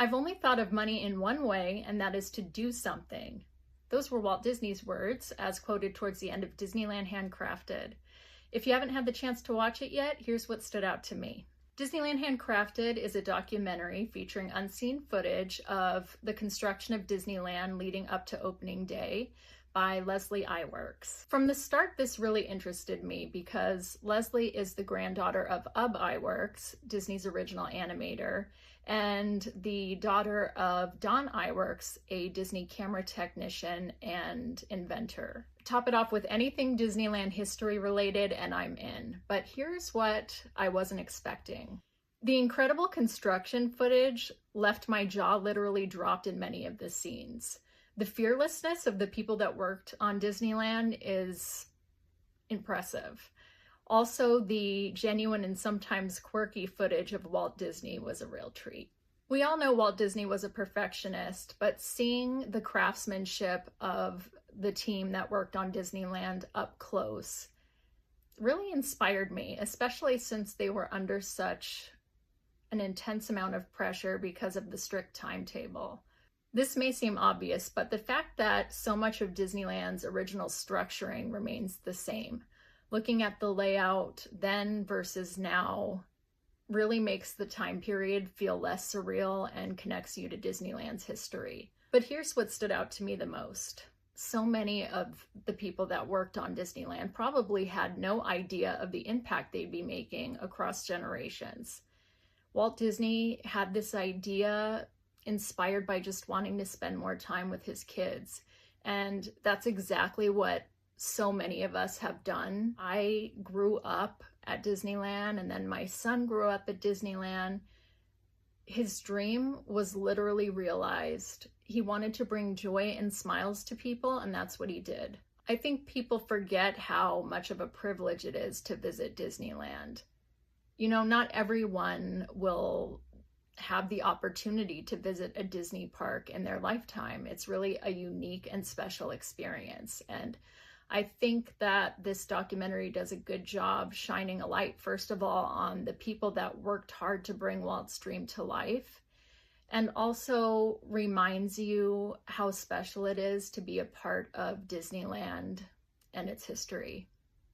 I've only thought of money in one way, and that is to do something. Those were Walt Disney's words, as quoted towards the end of Disneyland Handcrafted. If you haven't had the chance to watch it yet, here's what stood out to me. Disneyland Handcrafted is a documentary featuring unseen footage of the construction of Disneyland leading up to opening day by Leslie Iwerks. From the start, this really interested me because Leslie is the granddaughter of Ub Iwerks, Disney's original animator, and the daughter of Don Iwerks, a Disney camera technician and inventor. Top it off with anything Disneyland history related and I'm in. But here's what I wasn't expecting. The incredible construction footage left my jaw literally dropped in many of the scenes. The fearlessness of the people that worked on Disneyland is impressive. Also, the genuine and sometimes quirky footage of Walt Disney was a real treat. We all know Walt Disney was a perfectionist, but seeing the craftsmanship of the team that worked on Disneyland up close really inspired me, especially since they were under such an intense amount of pressure because of the strict timetable. This may seem obvious, but the fact that so much of Disneyland's original structuring remains the same, looking at the layout then versus now, really makes the time period feel less surreal and connects you to Disneyland's history. But here's what stood out to me the most. So many of the people that worked on Disneyland probably had no idea of the impact they'd be making across generations. Walt Disney had this idea inspired by just wanting to spend more time with his kids. And that's exactly what so many of us have done. I grew up at Disneyland, and then my son grew up at Disneyland. His dream was literally realized. He wanted to bring joy and smiles to people, and that's what he did. I think people forget how much of a privilege it is to visit Disneyland. You know, not everyone will have the opportunity to visit a Disney park in their lifetime. It's really a unique and special experience. And I think that this documentary does a good job shining a light, first of all, on the people that worked hard to bring Walt's dream to life, and also reminds you how special it is to be a part of Disneyland and its history.